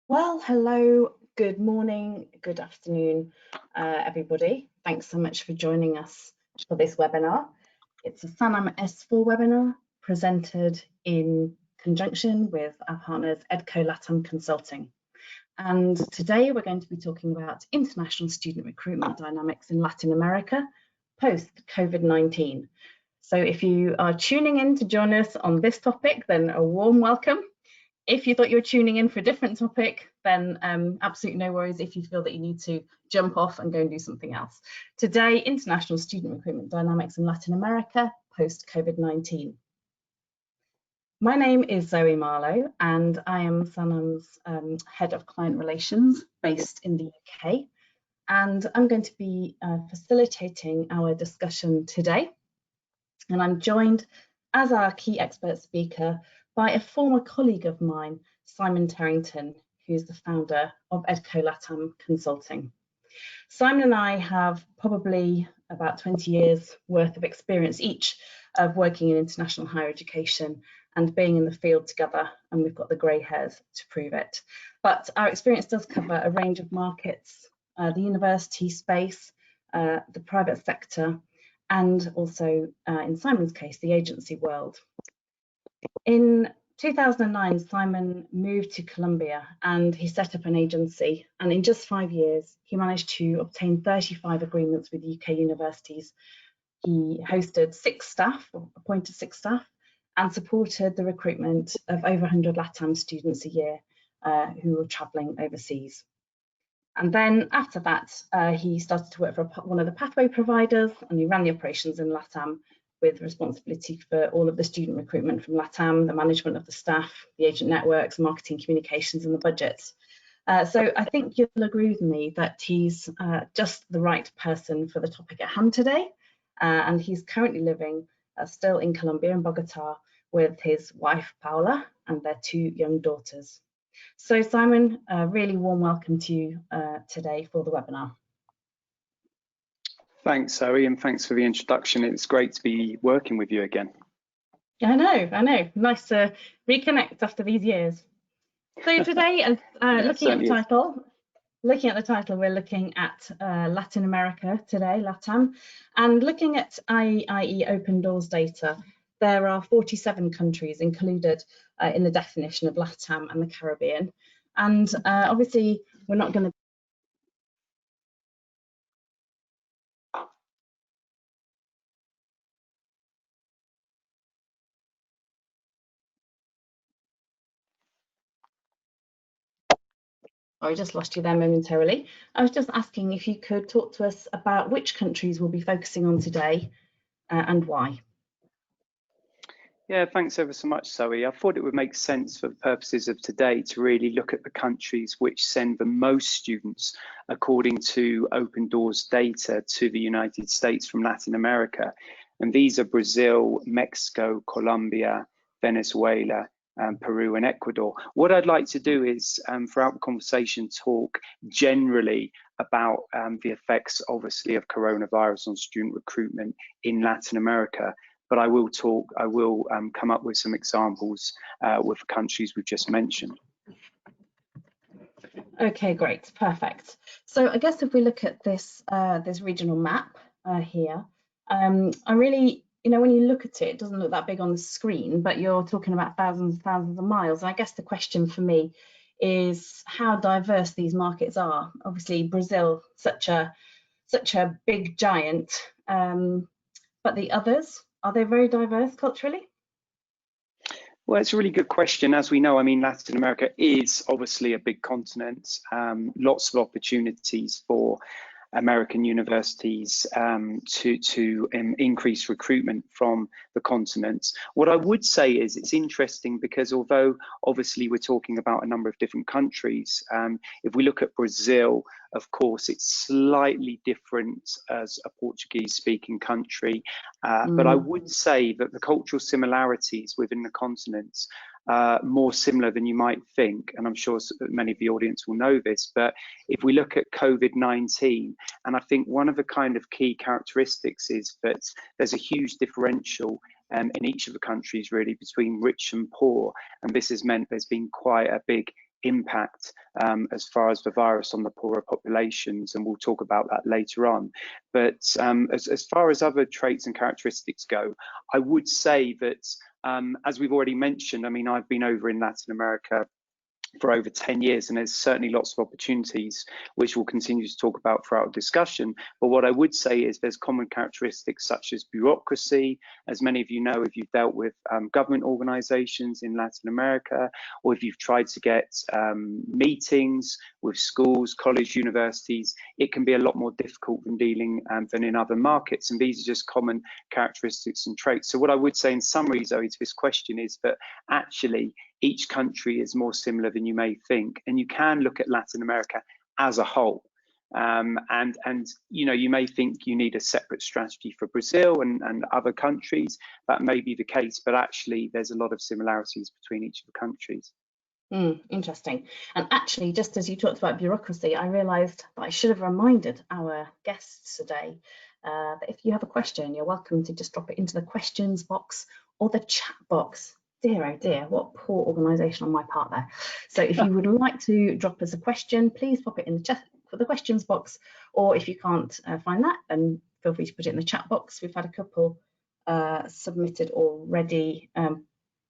Well, hello, good morning, good afternoon, everybody. Thanks so much for joining us for this webinar. It's a Sanam S4 webinar presented in conjunction with our partners EDCO LatAm Consulting. And today we're going to be talking about international student recruitment dynamics in Latin America post-COVID-19. So if you are tuning in to join us on this topic, then a warm welcome. If you thought you were tuning in for a different topic, then absolutely no worries if you feel that you need to jump off and go and do something else. Today, international student recruitment dynamics in Latin America post-COVID-19. My name is Zoe Marlowe and I am Sanam's Head of Client Relations based in the UK. And I'm going to be facilitating our discussion today. And I'm joined as our key expert speaker by a former colleague of mine, Simon Terrington, who's the founder of EDCO LatAm Consulting. Simon and I have probably about 20 years worth of experience each of working in international higher education and being in the field together, and we've got the grey hairs to prove it. But our experience does cover a range of markets, the university space, the private sector, and also, in Simon's case, the agency world. In 2009, Simon moved to Colombia and he set up an agency, and in just 5 years, he managed to obtain 35 agreements with UK universities. He hosted 6 staff, or appointed 6 staff, and supported the recruitment of over 100 LatAm students a year who were travelling overseas. And then after that, he started to work for one of the pathway providers, and he ran the operations in LatAm with responsibility for all of the student recruitment from LatAm, the management of the staff, the agent networks, marketing communications, and the budgets. So I think you'll agree with me that he's just the right person for the topic at hand today. And he's currently living still in Colombia, in Bogota, with his wife, Paula, and their 2 young daughters. So Simon, a really warm welcome to you today for the webinar. Thanks, Zoe, and thanks for the introduction. It's great to be working with you again. I know. Nice to reconnect after these years. So today, looking at the title, we're looking at Latin America today, LatAm, and looking at IEE Open Doors data. There are 47 countries included in the definition of LatAm and the Caribbean. And obviously, we're not going to I just lost you there momentarily. I was just asking if you could talk to us about which countries we'll be focusing on today and why. Yeah, thanks ever so much, Zoe. I thought it would make sense for the purposes of today to really look at the countries which send the most students, according to Open Doors data, to the United States from Latin America. And these are Brazil, Mexico, Colombia, Venezuela, Peru and Ecuador. What I'd like to do is, throughout the conversation, talk generally about the effects, obviously, of coronavirus on student recruitment in Latin America. But I will come up with some examples with the countries we've just mentioned. Okay, great, perfect. So I guess if we look at this this regional map here, I really, when you look at it, it doesn't look that big on the screen, but you're talking about thousands and thousands of miles. And I guess the question for me is how diverse these markets are. Obviously, Brazil, such a big giant, but the others, are they very diverse culturally? Well, it's a really good question. As we know, I mean, Latin America is obviously a big continent, lots of opportunities for American universities to increase recruitment from the continent. What I would say is it's interesting because although obviously we're talking about a number of different countries, if we look at Brazil, of course, it's slightly different as a Portuguese-speaking country, but I would say that the cultural similarities within the continent more similar than you might think, and I'm sure many of the audience will know this, but if we look at COVID-19, and I think one of the kind of key characteristics is that there's a huge differential in each of the countries really between rich and poor, and this has meant there's been quite a big impact as far as the virus on the poorer populations, and we'll talk about that later on. But as far as other traits and characteristics go, I would say that, as we've already mentioned, I mean, I've been over in Latin America for over 10 years, and there's certainly lots of opportunities which we'll continue to talk about throughout the discussion. But what I would say is there's common characteristics such as bureaucracy. As many of you know, if you've dealt with government organizations in Latin America, or if you've tried to get meetings with schools, college, universities, it can be a lot more difficult than dealing than in other markets. And these are just common characteristics and traits. So what I would say in summary, Zoe, to this question is that actually each country is more similar than you may think, and you can look at Latin America as a whole. And you know, you may think you need a separate strategy for Brazil and other countries. That may be the case, but actually there's a lot of similarities between each of the countries. Interesting. And actually, just as you talked about bureaucracy, I realised that I should have reminded our guests today that if you have a question, you're welcome to just drop it into the questions box or the chat box. Dear, oh dear, what poor organisation on my part there. So if you would like to drop us a question, please pop it in the chat for the questions box, or if you can't find that, then feel free to put it in the chat box. We've had a couple submitted already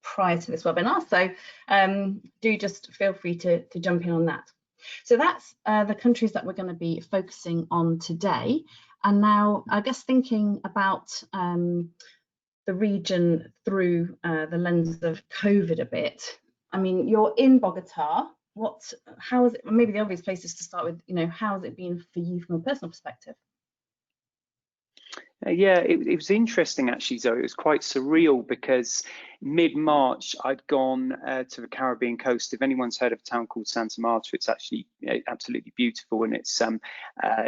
prior to this webinar, so do just feel free to jump in on that. So that's the countries that we're going to be focusing on today. And now, I guess thinking about the region through the lens of COVID a bit. I mean, you're in Bogota. How is it? Maybe the obvious place is to start with, you know, how has it been for you from a personal perspective? Yeah, it was interesting actually, Zoe. It was quite surreal because mid-March I'd gone to the Caribbean coast. If anyone's heard of a town called Santa Marta, it's actually absolutely beautiful, and it's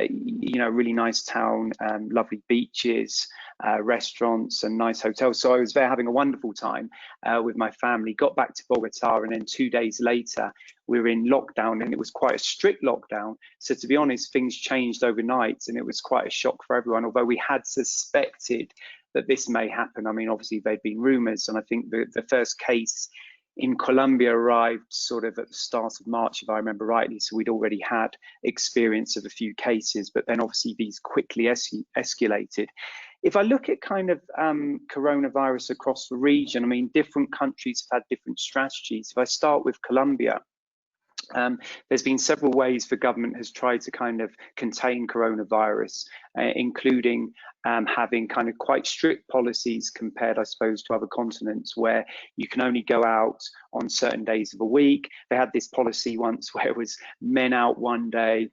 you know, a really nice town, lovely beaches, restaurants and nice hotels. So I was there having a wonderful time with my family. Got back to Bogota, and then 2 days later we were in lockdown, and it was quite a strict lockdown. So to be honest, things changed overnight, and it was quite a shock for everyone, although we had suspected that this may happen. I mean, obviously there'd been rumors, and I think the first case in Colombia arrived sort of at the start of March, if I remember rightly. So we'd already had experience of a few cases, but then obviously these quickly escalated. If I look at kind of coronavirus across the region, I mean, different countries have had different strategies. If I start with Colombia, there's been several ways the government has tried to kind of contain coronavirus, including having kind of quite strict policies compared, I suppose, to other continents, where you can only go out on certain days of the week. They had this policy once where it was men out one day,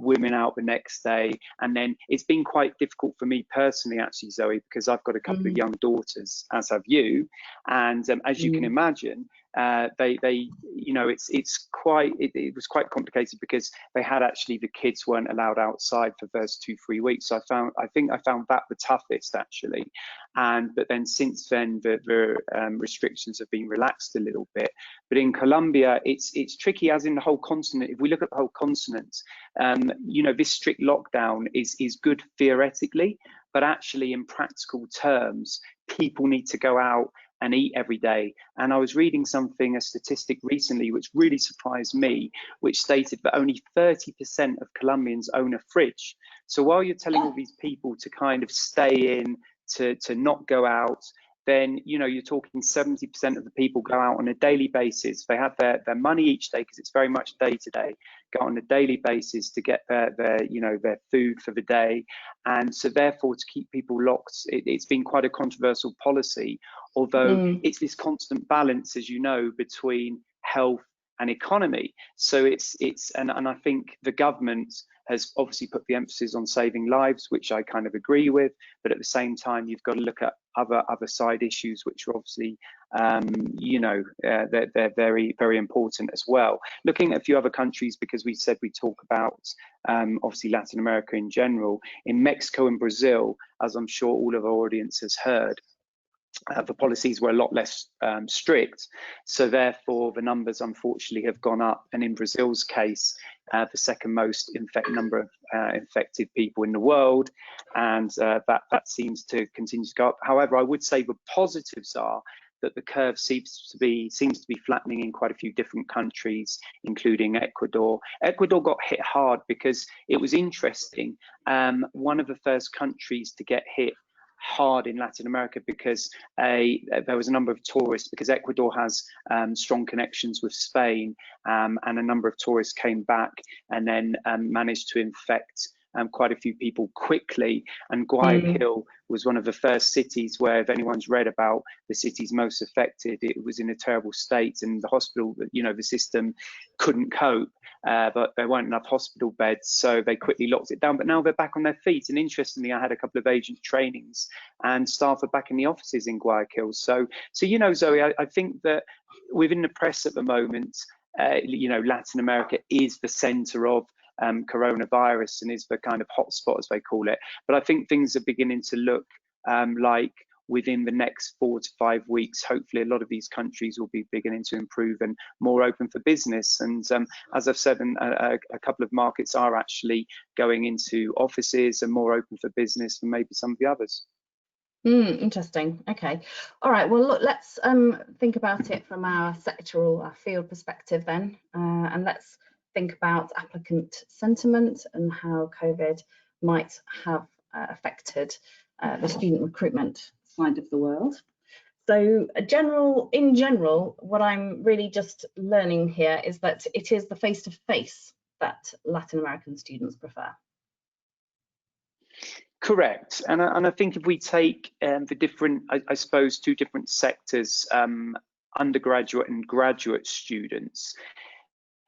women out the next day. And then it's been quite difficult for me personally, actually, Zoe, because I've got a couple of young daughters, as have you. And as you can imagine, you know, it was quite complicated because they had actually, the kids weren't allowed outside for the first 2-3 weeks. So I think I found that the toughest actually. But then since then the restrictions have been relaxed a little bit. But in Colombia, it's tricky, as in the whole continent. If we look at the whole continent, you know, this strict lockdown is good theoretically, but actually in practical terms, people need to go out and eat every day. And I was reading a statistic recently, which really surprised me, which stated that only 30% of Colombians own a fridge. So while you're telling all these people to kind of stay in, to not go out, then, you know, you're talking 70% of the people go out on a daily basis. They have their money each day, because it's very much day to day, go on a daily basis to get their you know, their food for the day. And so therefore, to keep people locked, it's been quite a controversial policy, although it's this constant balance, as you know, between health and economy. So and I think the government has obviously put the emphasis on saving lives, which I kind of agree with, but at the same time, you've got to look at other side issues, which are obviously, you know, they're very, very important as well. Looking at a few other countries, because we said we talk about obviously Latin America in general. In Mexico and Brazil, as I'm sure all of our audience has heard, the policies were a lot less strict, so therefore the numbers unfortunately have gone up, and in Brazil's case, the second most number of infected people in the world, and that seems to continue to go up. However, I would say the positives are that the curve seems to be flattening in quite a few different countries, including Ecuador. Ecuador got hit hard because it was interesting. One of the first countries to get hit hard in Latin America because there was a number of tourists, because Ecuador has strong connections with Spain, and a number of tourists came back and then managed to infect quite a few people quickly. And Guayaquil was one of the first cities where, if anyone's read about the cities most affected, it was in a terrible state, and the hospital, the system couldn't cope, but there weren't enough hospital beds, so they quickly locked it down. But now they're back on their feet, and interestingly, I had a couple of agent trainings and staff are back in the offices in Guayaquil. So Zoe, I think that within the press at the moment, Latin America is the center of coronavirus and is the kind of hotspot, as they call it. But I think things are beginning to look like within the next 4 to 5 weeks, hopefully a lot of these countries will be beginning to improve and more open for business. And as I've said, a couple of markets are actually going into offices and more open for business than maybe some of the others. Interesting. Okay. All right. Well, look, let's think about it from our sectoral, our field perspective then, and let's think about applicant sentiment and how COVID might have affected the student recruitment side of the world. So in general, what I'm really just learning here is that it is the face-to-face that Latin American students prefer. Correct. And I think if we take the different, I suppose, two different sectors, undergraduate and graduate students,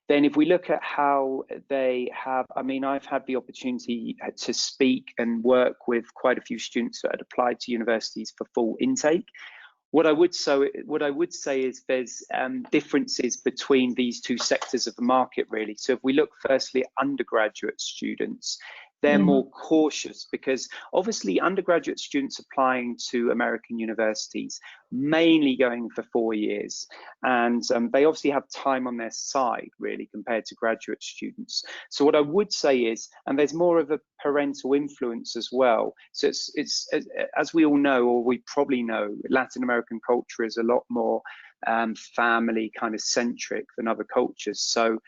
then if we look at how they have, I've had the opportunity to speak and work with quite a few students that had applied to universities for full intake. What I would say is there's differences between these two sectors of the market, really. So if we look firstly at undergraduate students, they're more cautious, because obviously undergraduate students applying to American universities, mainly going for 4 years, and they obviously have time on their side, really, compared to graduate students. So what I would say is, and there's more of a parental influence as well. So it's as we all know, or we probably know, Latin American culture is a lot more family kind of centric than other cultures. So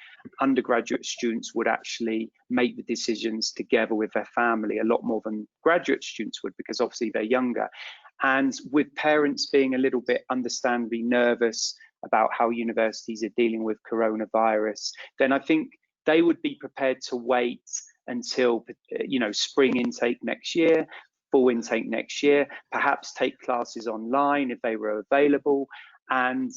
undergraduate students would actually make the decisions together with their family a lot more than graduate students would, because obviously they're younger. And with parents being a little bit understandably nervous about how universities are dealing with coronavirus, then I think they would be prepared to wait until spring intake next year, full intake next year, perhaps take classes online if they were available. And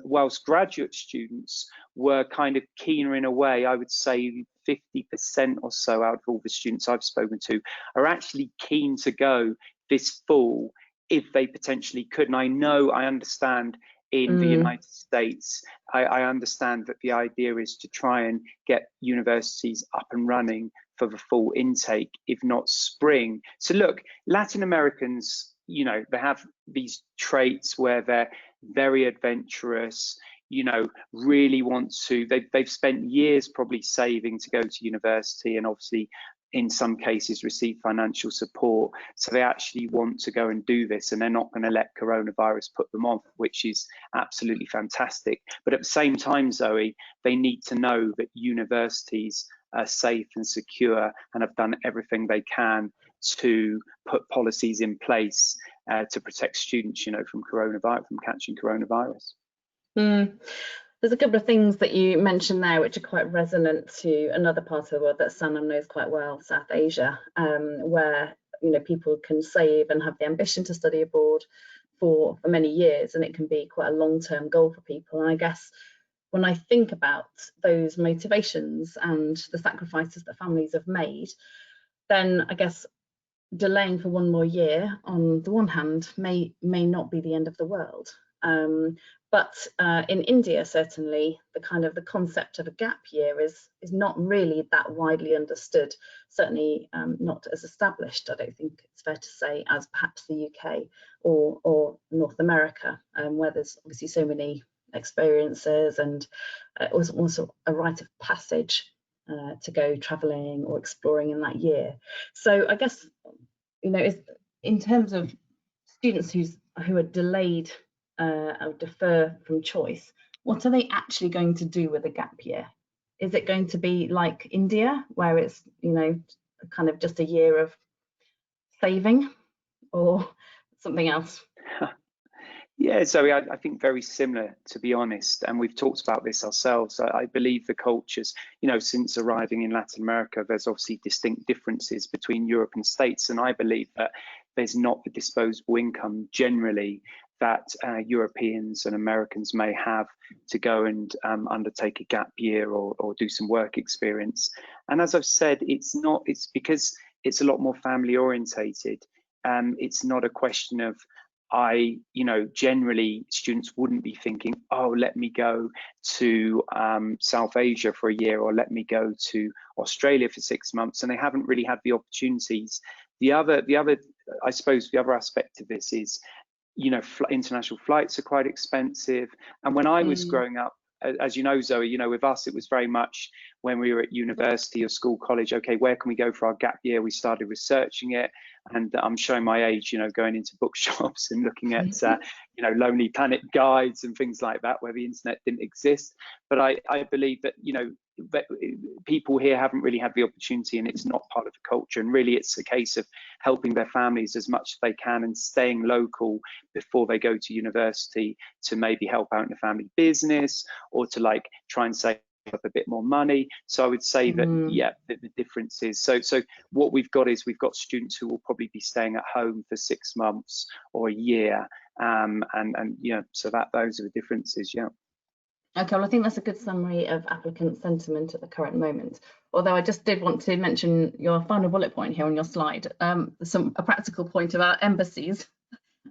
whilst graduate students were kind of keener in a way, I would say 50% or so out of all the students I've spoken to are actually keen to go this fall if they potentially could. And I understand in the United States, I understand that the idea is to try and get universities up and running for the full intake, if not spring. So look, Latin Americans, they have these traits where they're very adventurous, really want to, they've spent years probably saving to go to university, and obviously in some cases receive financial support. So they actually want to go and do this, and they're not going to let coronavirus put them off, which is absolutely fantastic. But at the same time, Zoe, they need to know that universities are safe and secure and have done everything they can to put policies in place to protect students, from catching coronavirus. There's a couple of things that you mentioned there which are quite resonant to another part of the world that Sanam knows quite well, South Asia, where people can save and have the ambition to study abroad for many years, and it can be quite a long-term goal for people. And I guess when I think about those motivations and the sacrifices that families have made, then I guess delaying for 1 more year on the one hand may not be the end of the world. But in India, certainly, the concept of a gap year is not really that widely understood, certainly not as established, I don't think it's fair to say, as perhaps the UK or North America, where there's obviously so many experiences and also a rite of passage to go travelling or exploring in that year. So I guess, in terms of students who are delayed defer from choice, what are they actually going to do with a gap year? Is it going to be like India, where it's, you know, kind of just a year of saving, or something else? Yeah, Zoe, I think very similar, to be honest, and we've talked about this ourselves. I believe the cultures, you know, since arriving in Latin America, there's obviously distinct differences between Europe and States, and I believe that there's not the disposable income generally that Europeans and Americans may have to go and undertake a gap year or do some work experience. And as I've said, it's because it's a lot more family orientated. It's not a question of, generally students wouldn't be thinking, oh, let me go to South Asia for a year, or let me go to Australia for 6 months, and they haven't really had the opportunities. I suppose the other aspect of this is, international flights are quite expensive. And when I was growing up, as you know, Zoe, with us, it was very much when we were at university or school, college, okay, where can we go for our gap year? We started researching it, and I'm showing my age, going into bookshops and looking at, Lonely Planet guides and things like that, where the internet didn't exist. But I believe that, that people here haven't really had the opportunity, and it's not part of the culture. And really, it's a case of helping their families as much as they can and staying local before they go to university, to maybe help out in the family business, or to try and save up a bit more money. So I would say that, yeah, the difference is, so what we've got is, we've got students who will probably be staying at home for 6 months or a year, and so those are the differences. Yeah. Okay, well, I think that's a good summary of applicant sentiment at the current moment. Although I just did want to mention your final bullet point here on your slide, a practical point about embassies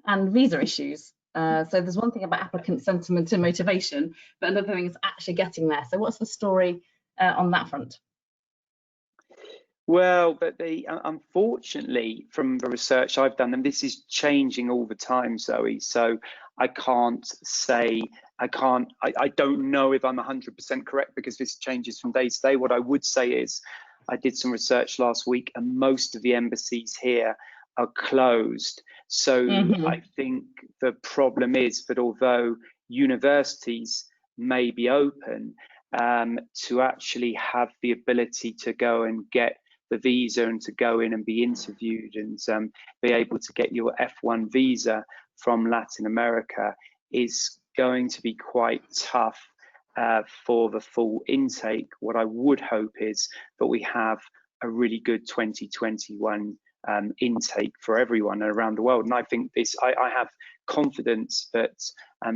and visa issues. So there's one thing about applicant sentiment and motivation, but another thing is actually getting there. So what's the story on that front? Well, but unfortunately, from the research I've done, and this is changing all the time, Zoe, so I can't say, I don't know if I'm 100% correct, because this changes from day to day. What I would say is, I did some research last week, and most of the embassies here are closed. So I think the problem is that although universities may be open, to actually have the ability to go and get the visa and to go in and be interviewed and be able to get your F1 visa from Latin America is going to be quite tough for the full intake. What I would hope is that we have a really good 2021 intake for everyone around the world. And I think this, I have confidence that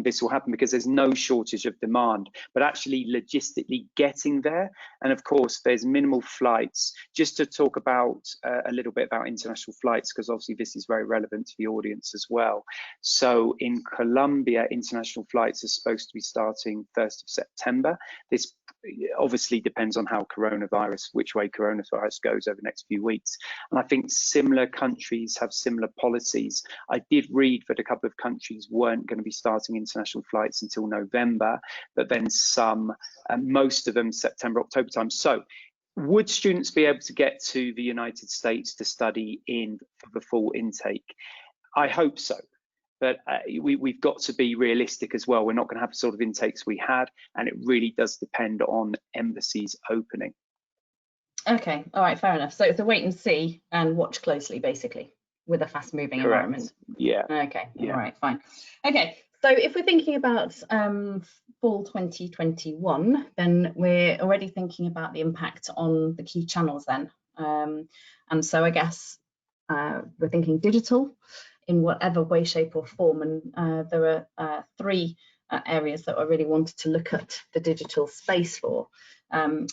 this will happen, because there's no shortage of demand, but actually logistically getting there. And of course, there's minimal flights. Just to talk about a little bit about international flights, because obviously this is very relevant to the audience as well. So in Colombia, international flights are supposed to be starting 1st of September. This obviously depends on which way coronavirus goes over the next few weeks. And I think similar countries have similar policies. I did read that a couple of countries weren't going to be starting international flights until November, but then most of them September, October time. So would students be able to get to the United States to study for the full intake? I hope so. But we've got to be realistic as well. We're not going to have the sort of intakes we had, and it really does depend on embassies opening. Okay, all right, fair enough. So it's a wait and see and watch closely, basically, with a fast-moving environment. Yeah. Okay, yeah. All right, fine. Okay, so if we're thinking about fall 2021, then we're already thinking about the impact on the key channels then. And so I guess we're thinking digital in whatever way, shape or form. And there are 3 areas that I really wanted to look at the digital space for.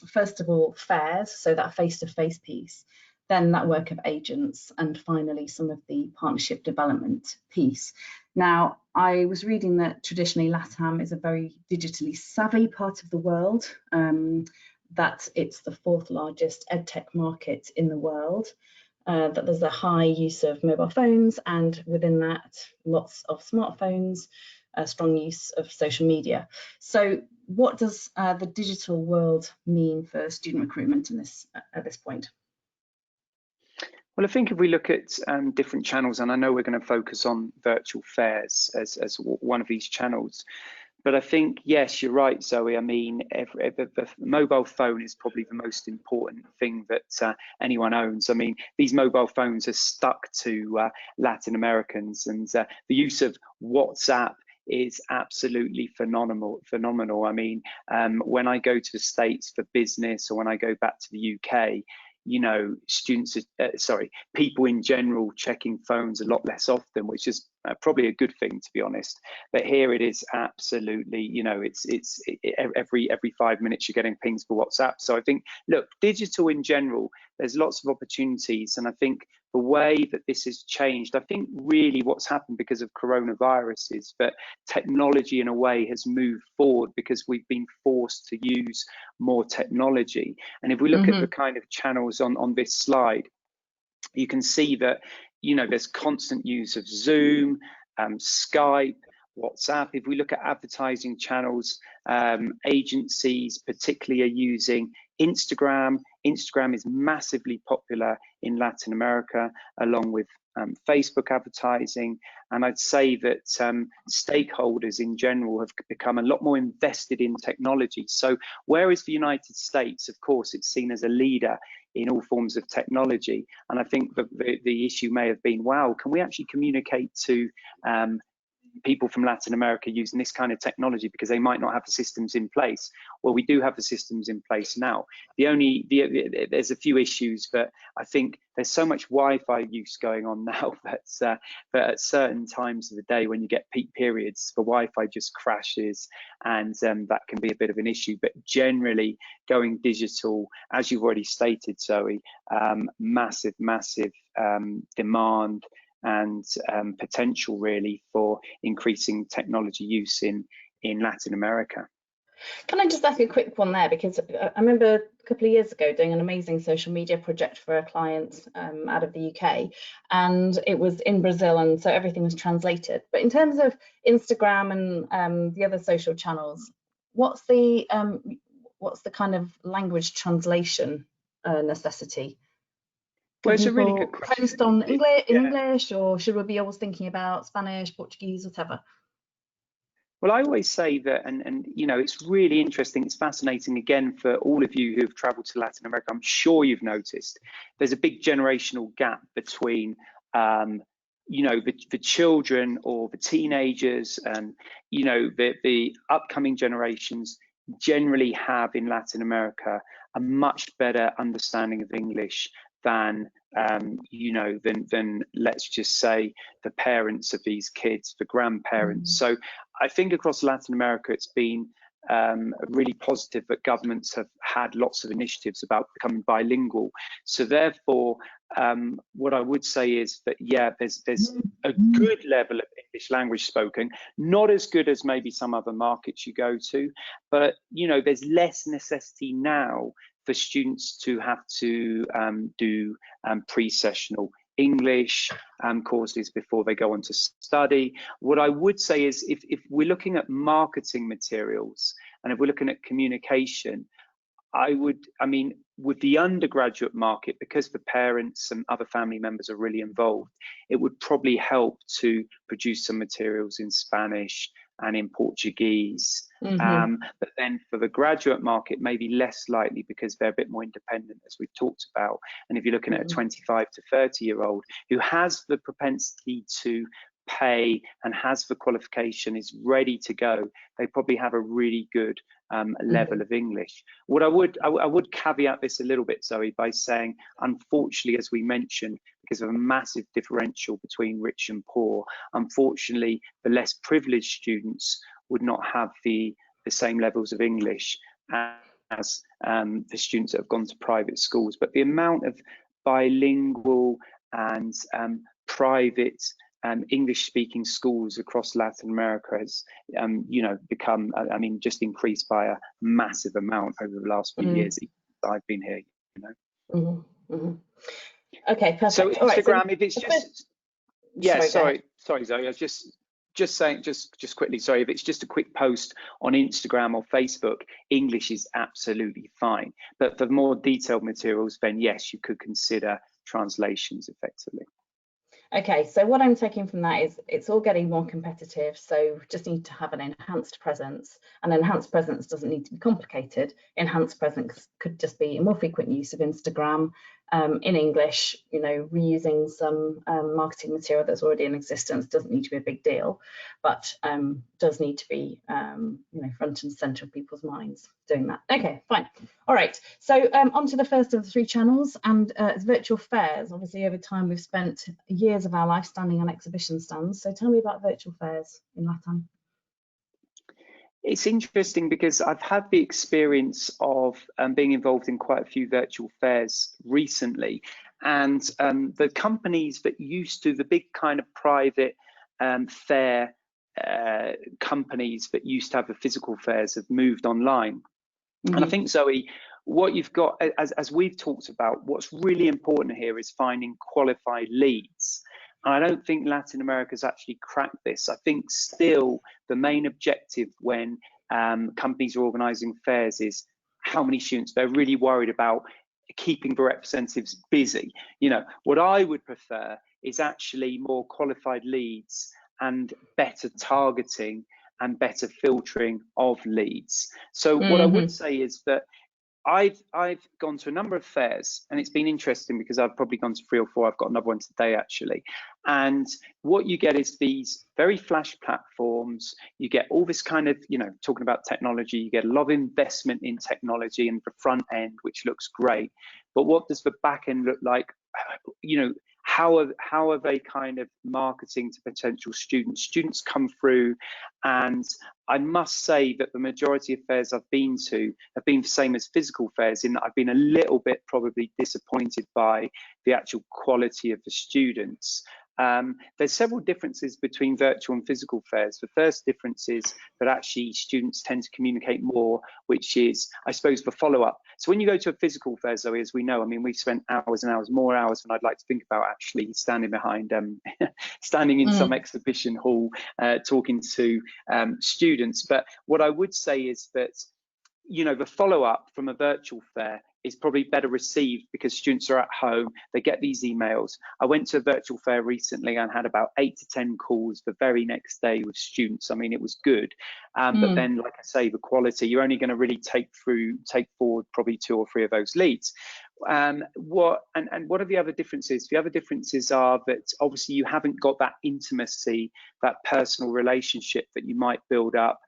First of all, fairs, so that face-to-face piece, then that work of agents, and finally some of the partnership development piece. Now, I was reading that traditionally LatAm is a very digitally savvy part of the world, that it's the 4th largest edtech market in the world, that there's a high use of mobile phones, and within that, lots of smartphones, strong use of social media. So what does the digital world mean for student recruitment at this point? Well, I think if we look at different channels, and I know we're going to focus on virtual fairs as one of these channels, but I think, yes, you're right, Zoe. I mean, the mobile phone is probably the most important thing that anyone owns. I mean, these mobile phones are stuck to Latin Americans, and the use of WhatsApp is absolutely phenomenal. I mean, when I go to the States for business, or when I go back to the UK, you know, people in general checking phones a lot less often, which is probably a good thing, to be honest. But here it is absolutely, you know, it's every 5 minutes you're getting pings for WhatsApp. So I think, look, digital in general, there's lots of opportunities, and I think the way that this has changed, I think really what's happened because of coronavirus is that technology in a way has moved forward because we've been forced to use more technology. And if we look at the kind of channels on this slide, you can see that, you know, there's constant use of Zoom, Skype, WhatsApp. If we look at advertising channels, agencies particularly are using Instagram. Instagram is massively popular in Latin America, along with Facebook advertising. And I'd say that stakeholders in general have become a lot more invested in technology. So whereas the United States, of course, it's seen as a leader in all forms of technology. And I think the issue may have been, wow, can we actually communicate to people from Latin America using this kind of technology, because they might not have the systems in place? Well, we do have the systems in place now. There's a few issues, but I think there's so much Wi-Fi use going on now that at certain times of the day, when you get peak periods, the Wi-Fi just crashes, and that can be a bit of an issue. But generally, going digital, as you've already stated, Zoe, massive demand and potential really for increasing technology use in Latin America. Can I just ask you a quick one there? Because I remember a couple of years ago doing an amazing social media project for a client out of the UK, and it was in Brazil, and so everything was translated. But in terms of Instagram and the other social channels, what's the kind of language translation necessity? Well, it's a really good question. Post on English, or should we be always thinking about Spanish, Portuguese, whatever? Well, I always say that, and you know, it's really interesting, it's fascinating, again, for all of you who have traveled to Latin America. I'm sure you've noticed there's a big generational gap between you know, the children or the teenagers, and you know, the upcoming generations generally have in Latin America a much better understanding of English than you know, than let's just say the parents of these kids, the grandparents. So I think across Latin America, it's been really positive that governments have had lots of initiatives about becoming bilingual. So therefore, what I would say is that, yeah, there's a good level of English language spoken, not as good as maybe some other markets you go to, but you know, there's less necessity now for students to have to do pre-sessional English courses before they go on to study. What I would say is, if we're looking at marketing materials and if we're looking at communication, I mean, with the undergraduate market, because the parents and other family members are really involved, it would probably help to produce some materials in Spanish and in Portuguese. But then for the graduate market, maybe less likely, because they're a bit more independent, as we've talked about. And if you're looking at a 25 to 30-year-old who has the propensity to pay and has the qualification, is ready to go, they probably have a really good level of English. What I would caveat this a little bit, Zoe, by saying, unfortunately, as we mentioned, because of a massive differential between rich and poor, unfortunately, the less privileged students would not have the same levels of English as the students that have gone to private schools. But the amount of bilingual and private English-speaking schools across Latin America has, you know, become, I mean, just increased by a massive amount over the last few years that I've been here, you know. Okay, perfect. So Instagram, right, so if it's just, yeah, sorry, Zoe, I was just saying, just quickly, sorry, if it's just a quick post on Instagram or Facebook, English is absolutely fine. But for more detailed materials, then yes, you could consider translations effectively. Okay, so what I'm taking from that is it's all getting more competitive, so just need to have an enhanced presence. And enhanced presence doesn't need to be complicated. Enhanced presence could just be a more frequent use of Instagram in English, reusing some marketing material that's already in existence. Doesn't need to be a big deal, but does need to be front and center of people's minds doing that. Okay, fine. All right, so on to the first of the three channels, and it's virtual fairs. Obviously, over time, we've spent years of our life standing on exhibition stands. So tell me about virtual fairs in LatAm. It's interesting because I've had the experience of being involved in quite a few virtual fairs recently, and the companies that used to, the big kind of private fair companies that used to have the physical fairs have moved online. And I think, Zoe, what you've got, as we've talked about, what's really important here is finding qualified leads. And I don't think Latin America's actually cracked this. I think still the main objective when companies are organising fairs is how many students. They're really worried about keeping the representatives busy. What I would prefer is actually more qualified leads and better targeting and better filtering of leads. So what I would say is that I've gone to a number of fairs, and it's been interesting because I've probably gone to 3 or 4. I've got another one today actually. And what you get is these very flash platforms. You get all this kind of, talking about technology, you get a lot of investment in technology and the front end, which looks great. But what does the back end look like? How are they kind of marketing to potential students? Students come through, and I must say that the majority of fairs I've been to have been the same as physical fairs, in that I've been a little bit probably disappointed by the actual quality of the students. There's several differences between virtual and physical fairs. The first difference is that actually students tend to communicate more, which is, I suppose, the follow-up. So when you go to a physical fair, Zoe, as we know, I mean, we've spent hours and hours, more hours than I'd like to think about actually standing behind, standing in some exhibition hall, talking to students. But what I would say is that, the follow-up from a virtual fair is probably better received because students are at home, they get these emails. I went to a virtual fair recently and had about 8 to 10 calls the very next day with students. I mean, it was good. But then, like I say, the quality, you're only going to really take forward probably 2 or 3 of those leads. What are the other differences? The other differences are that obviously you haven't got that intimacy, that personal relationship that you might build up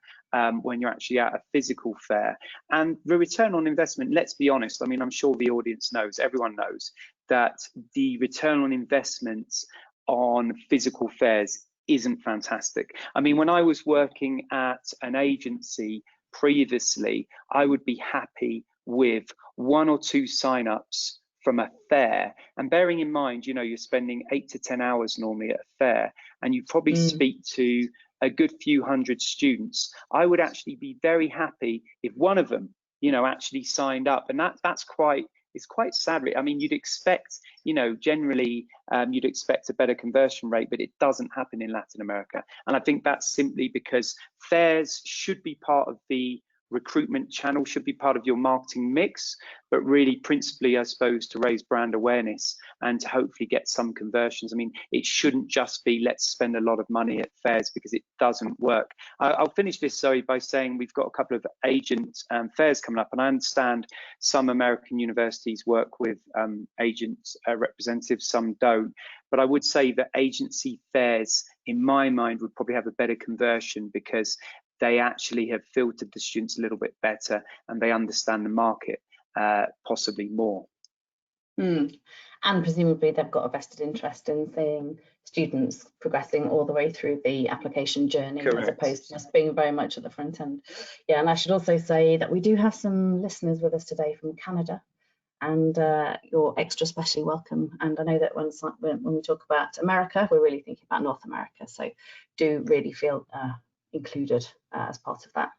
when you're actually at a physical fair. And the return on investment, let's be honest, I mean, I'm sure the audience knows, everyone knows, that the return on investments on physical fairs isn't fantastic. I mean, when I was working at an agency previously, I would be happy with 1 or 2 sign-ups from a fair, and bearing in mind, you're spending 8 to 10 hours normally at a fair, and you probably speak to a good few hundred students. I would actually be very happy if one of them, actually signed up, and it's quite sad. I mean, you'd expect, generally, you'd expect a better conversion rate, but it doesn't happen in Latin America, and I think that's simply because fairs should be part of the recruitment channel, should be part of your marketing mix, but really principally, I suppose, to raise brand awareness and to hopefully get some conversions. I mean, it shouldn't just be let's spend a lot of money at fairs, because it doesn't work. I'll finish this, Zoe, by saying we've got a couple of agent fairs coming up, and I understand some American universities work with agent representatives, some don't. But I would say that agency fairs, in my mind, would probably have a better conversion because they actually have filtered the students a little bit better and they understand the market possibly more. And presumably they've got a vested interest in seeing students progressing all the way through the application journey. Correct. As opposed to just being very much at the front end. Yeah, and I should also say that we do have some listeners with us today from Canada, and you're extra specially welcome. And I know that when we talk about America, we're really thinking about North America, so do really feel included as part of that.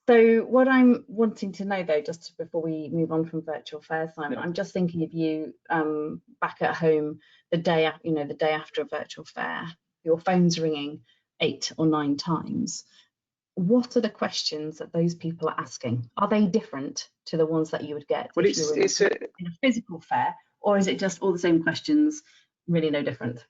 So what I'm wanting to know, though, just before we move on from virtual fairs, Simon, I'm just thinking of you back at home the day after a virtual fair, your phone's ringing 8 or 9 times. What are the questions that those people are asking? Are they different to the ones that you would get if you were in a physical fair or is it just all the same questions, really no different?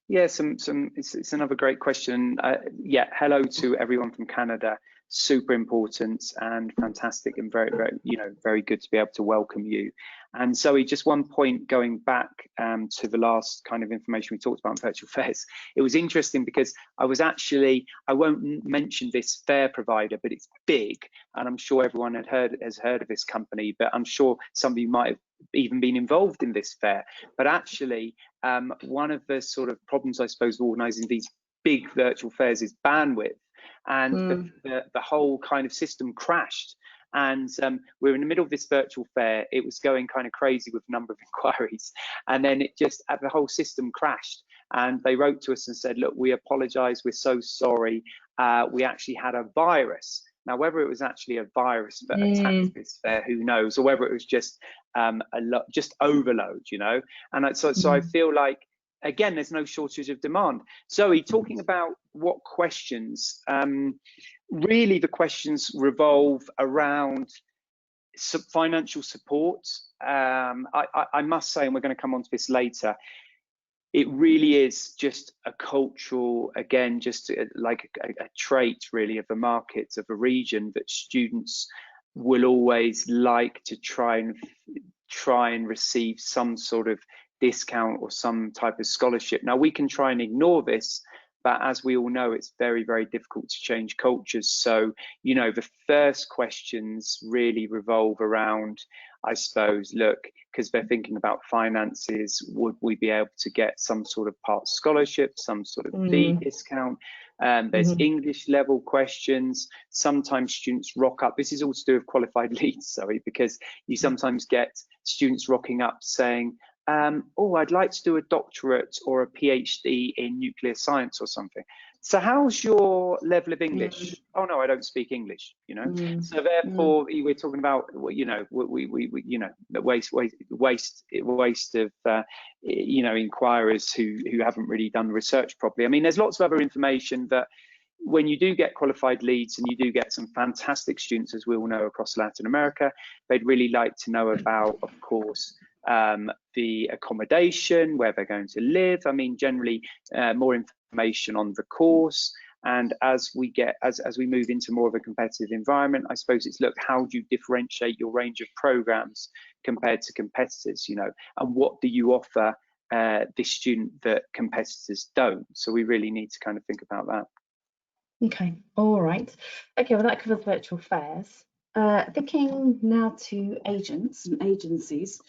Yeah, it's another great question. Yeah, hello to everyone from Canada. Super important and fantastic, and very, very, very good to be able to welcome you. And Zoe, just one point going back to the last kind of information we talked about on virtual fairs. It was interesting because I won't mention this fair provider, but it's big, and I'm sure everyone has heard of this company, but I'm sure some of you might have even been involved in this fair. But actually, one of the sort of problems, I suppose, of organising these big virtual fairs is bandwidth, and the whole kind of system crashed. And we were in the middle of this virtual fair. It was going kind of crazy with a number of inquiries, and then the whole system crashed. And they wrote to us and said, look, we apologise, we're so sorry. We actually had a virus. Now, whether it was actually a virus that attacked this fair, who knows, or whether it was just just overload, And so I feel like, again, there's no shortage of demand. Zoe, talking about what questions, really the questions revolve around financial support. I must say, and we're going to come on to this later, it really is just a cultural, again, just like a trait really of the markets of a region, that students will always like to try and receive some sort of discount or some type of scholarship. Now, we can try and ignore this, but as we all know, it's very, very difficult to change cultures. So, the first questions really revolve around, I suppose, look, because they're thinking about finances, would we be able to get some sort of part scholarship, some sort of fee discount? There's English level questions. Sometimes students rock up. This is all to do with qualified leads, sorry, because you sometimes get students rocking up saying, oh, I'd like to do a doctorate or a PhD in nuclear science or something. So how's your level of English? Oh no, I don't speak English. So therefore, we're talking about the waste of inquirers who haven't really done the research properly. I mean, there's lots of other information that, when you do get qualified leads and you do get some fantastic students, as we all know, across Latin America, they'd really like to know about, of course, the accommodation, where they're going to live. I mean, generally, more information on the course. And as we move into more of a competitive environment, I suppose it's, look, how do you differentiate your range of programs compared to competitors, and what do you offer this student that competitors don't? So we really need to kind of think about that. Okay, all right. Okay, well, that covers virtual fairs. Thinking now to agents and agencies.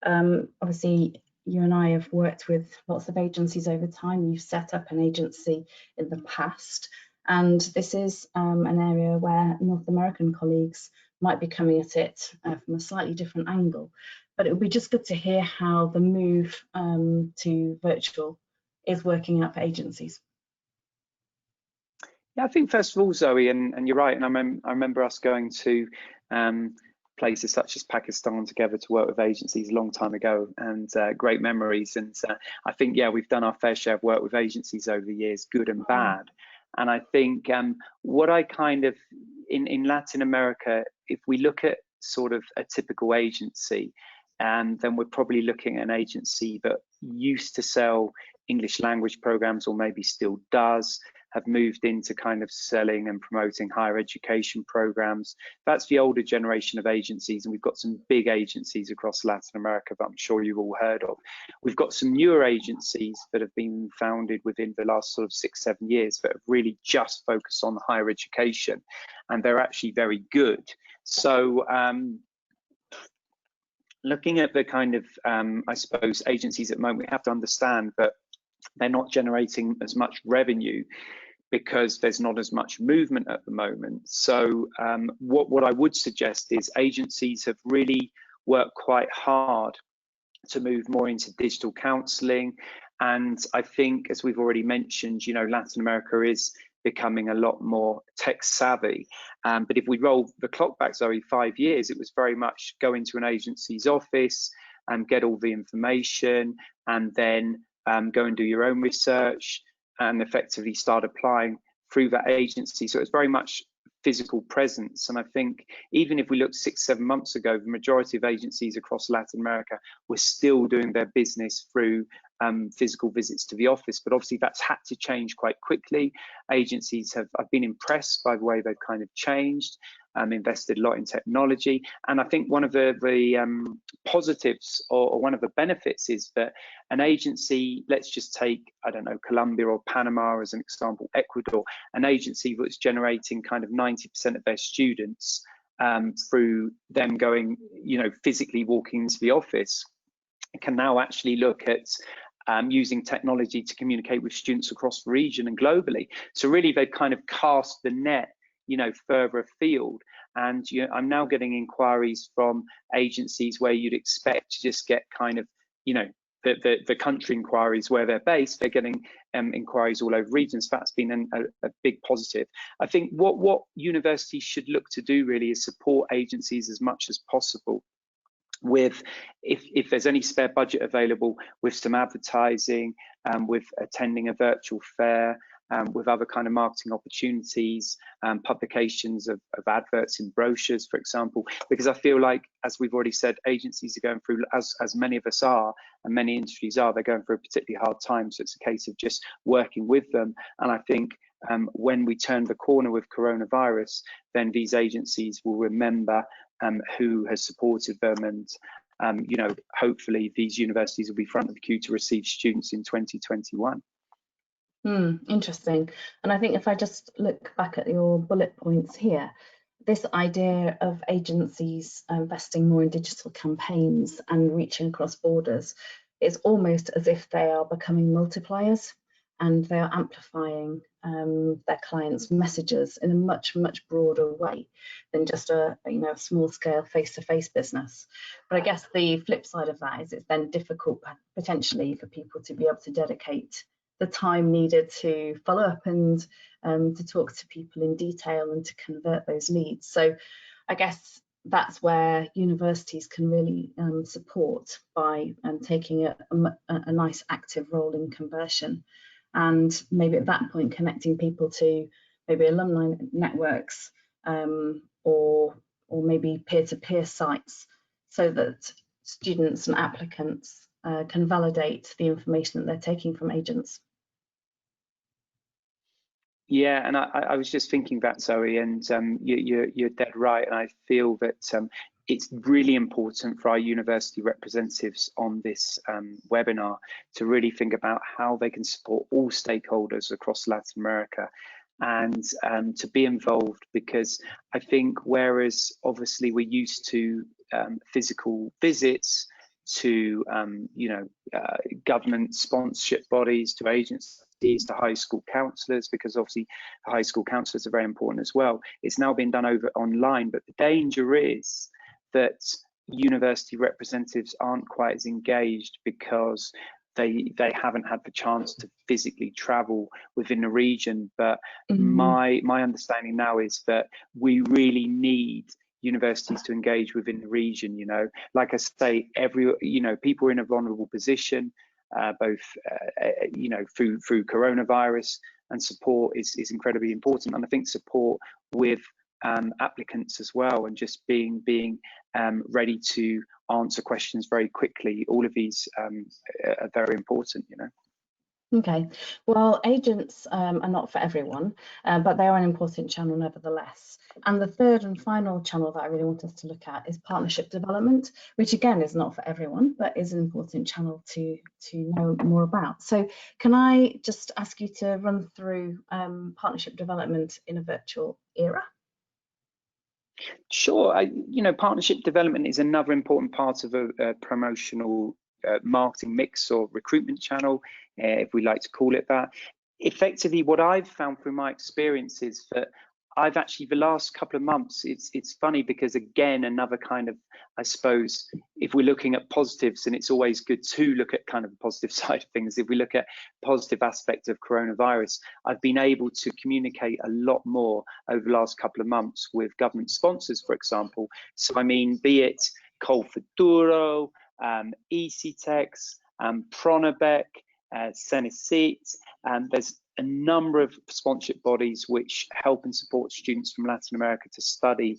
Obviously, you and I have worked with lots of agencies over time. You've set up an agency in the past, and this is an area where North American colleagues might be coming at it from a slightly different angle. But it would be just good to hear how the move to virtual is working out for agencies. Yeah, I think first of all, Zoe, and you're right, and I remember us going to places such as Pakistan together to work with agencies a long time ago, and great memories. And I think, yeah, we've done our fair share of work with agencies over the years, good and bad. And I think what I kind of, in Latin America, if we look at sort of a typical agency, then we're probably looking at an agency that used to sell English language programs, or maybe still does, have moved into kind of selling and promoting higher education programs. That's the older generation of agencies, and we've got some big agencies across Latin America that I'm sure you've all heard of. We've got some newer agencies that have been founded within the last sort of 6-7 years that have really just focused on higher education, and they're actually very good. So looking at the kind of, I suppose, agencies at the moment, we have to understand that they're not generating as much revenue because there's not as much movement at the moment. So what I would suggest is agencies have really worked quite hard to move more into digital counselling. And I think, as we've already mentioned, Latin America is becoming a lot more tech savvy. But if we roll the clock back, Zoe, 5 years, it was very much go into an agency's office and get all the information, and then go and do your own research and effectively start applying through that agency. So it's very much physical presence. And I think even if we look 6-7 months ago, the majority of agencies across Latin America were still doing their business through physical visits to the office. But obviously that's had to change quite quickly. Agencies I've been impressed by the way they've kind of changed, invested a lot in technology. And I think one of the positives or one of the benefits is that an agency, let's just take, I don't know, Colombia or Panama as an example, Ecuador, an agency that's generating kind of 90% of their students through them going, physically walking into the office, can now actually look at using technology to communicate with students across the region and globally. So really they've kind of cast the net, further afield. And I'm now getting inquiries from agencies where you'd expect to just get kind of, the country inquiries where they're based. They're getting inquiries all over regions. That's been a big positive. I think what universities should look to do really is support agencies as much as possible with, if there's any spare budget available, with some advertising, with attending a virtual fair, with other kind of marketing opportunities, publications of adverts in brochures, for example, because I feel like, as we've already said, agencies are going through, as many of us are, and many industries are, they're going through a particularly hard time. So it's a case of just working with them. And I think when we turn the corner with coronavirus, then these agencies will remember who has supported them, and hopefully these universities will be front of the queue to receive students in 2021. Interesting. And I think if I just look back at your bullet points here, this idea of agencies investing more in digital campaigns and reaching across borders is almost as if they are becoming multipliers, and they are amplifying their clients' messages in a much broader way than just a small scale face-to-face business. But I guess the flip side of that is it's then difficult potentially for people to be able to dedicate the time needed to follow up and to talk to people in detail and to convert those leads. So I guess that's where universities can really support by taking a nice active role in conversion. And maybe at that point connecting people to maybe alumni networks or maybe peer-to-peer sites, so that students and applicants can validate the information that they're taking from agents. Yeah, and I was just thinking that, Zoe, and you're dead right. And I feel that it's really important for our university representatives on this webinar to really think about how they can support all stakeholders across Latin America, and to be involved, because I think whereas obviously we're used to physical visits to government sponsorship bodies, to agencies, to high school counsellors, because obviously the high school counsellors are very important as well. It's now been done over online, but the danger is that university representatives aren't quite as engaged because they haven't had the chance to physically travel within the region. But my understanding now is that we really need universities to engage within the region. Like I say, people are in a vulnerable position, both through coronavirus, and support is incredibly important. And I think support with applicants as well, and just being ready to answer questions very quickly. All of these are very important, Okay, well, agents are not for everyone, but they are an important channel nevertheless. And the third and final channel that I really want us to look at is partnership development, which again is not for everyone, but is an important channel to know more about. So can I just ask you to run through partnership development in a virtual era? Sure. Partnership development is another important part of a promotional marketing mix or recruitment channel, if we like to call it that. Effectively, what I've found through my experience is that I've actually, the last couple of months, it's funny because, again, another kind of, I suppose, if we're looking at positives, and it's always good to look at kind of the positive side of things, if we look at positive aspects of coronavirus, I've been able to communicate a lot more over the last couple of months with government sponsors, for example. So, I mean, be it Colfuturo, EasyTex, Pronabec, Cenecit, there's a number of sponsorship bodies which help and support students from Latin America to study,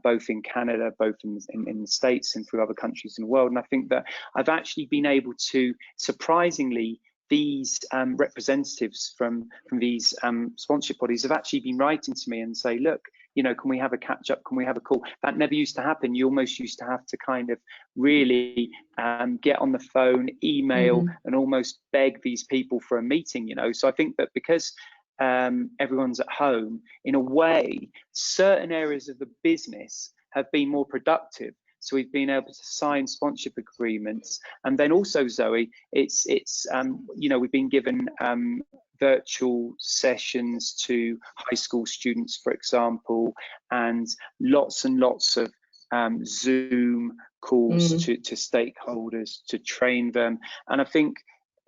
both in Canada, both in the States and through other countries in the world. And I think that I've actually been able to, surprisingly, these representatives from these sponsorship bodies have actually been writing to me and say, look, you know, can we have a catch up? Can we have a call? That never used to happen. You almost used to have to kind of really get on the phone, email, and almost beg these people for a meeting, you know. So I think that because everyone's at home, in a way, certain areas of the business have been more productive. So we've been able to sign sponsorship agreements, and then also, Zoe, it's you know, we've been given virtual sessions to high school students, for example, and lots of Zoom calls to stakeholders to train them. And I think,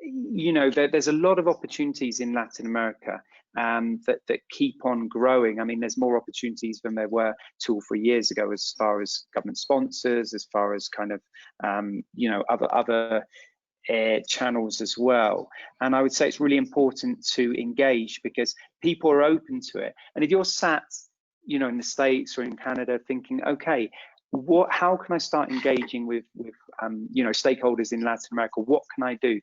you know, there's a lot of opportunities in Latin America that keep on growing. I mean, there's more opportunities than there were 2 or 3 years ago, as far as government sponsors, as far as kind of you know, other channels as well. And I would say it's really important to engage because people are open to it. And if you're sat, you know, in the States or in Canada thinking, okay, how can I start engaging with you know, stakeholders in Latin America? What can I do?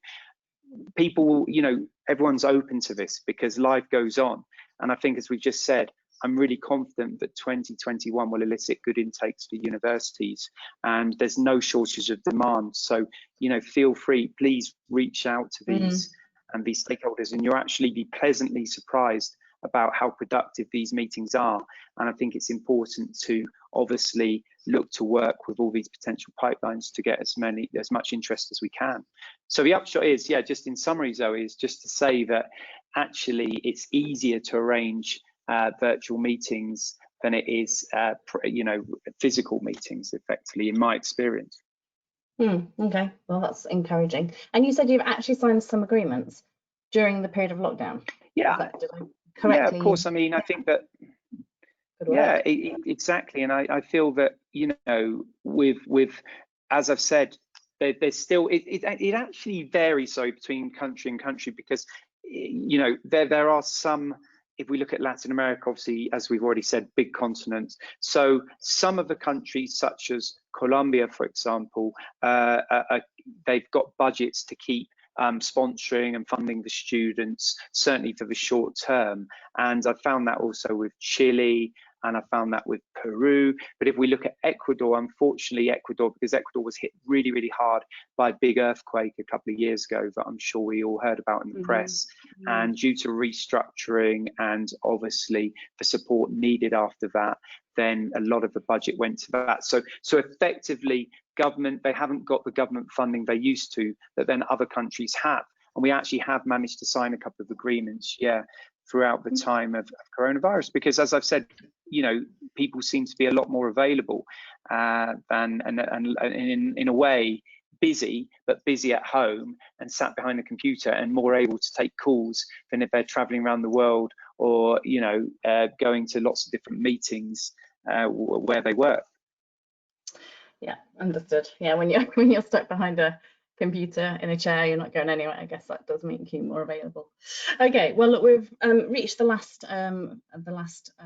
People will, you know, everyone's open to this because life goes on. And I think, as we've just said, I'm really confident that 2021 will elicit good intakes for universities, and there's no shortage of demand. So, you know, feel free, please reach out to these and these stakeholders, and you'll actually be pleasantly surprised about how productive these meetings are. And I think it's important to obviously look to work with all these potential pipelines to get as much interest as we can. So the upshot is, yeah, just in summary, Zoe, is just to say that actually it's easier to arrange virtual meetings than it is, you know, physical meetings, effectively, in my experience. Okay, well, that's encouraging. And you said you've actually signed some agreements during the period of lockdown. Yeah. Did I correctly? Yeah, of course. I mean, I think that, yeah, exactly. And I feel that, you know, with as I've said, there's still, it actually varies, so between country and country, because, you know, there are some, if we look at Latin America, obviously, as we've already said, big continents. So some of the countries, such as Colombia, for example, they've got budgets to keep sponsoring and funding the students, certainly for the short term. And I found that also with Chile, and I found that with Peru. But if we look at Ecuador, unfortunately, because Ecuador was hit really, really hard by a big earthquake a couple of years ago that I'm sure we all heard about in the press. And due to restructuring and obviously the support needed after that, then a lot of the budget went to that. So effectively, government, they haven't got the government funding they used to, that then other countries have. And we actually have managed to sign a couple of agreements, yeah, throughout the time of coronavirus, because, as I've said, you know, people seem to be a lot more available and in a way busy, but busy at home and sat behind the computer and more able to take calls than if they're traveling around the world or, you know, going to lots of different meetings where they work. Yeah, understood. Yeah, when you're stuck behind a computer in a chair, you're not going anywhere. I guess that does make you more available. Okay, well, look, we've reached the last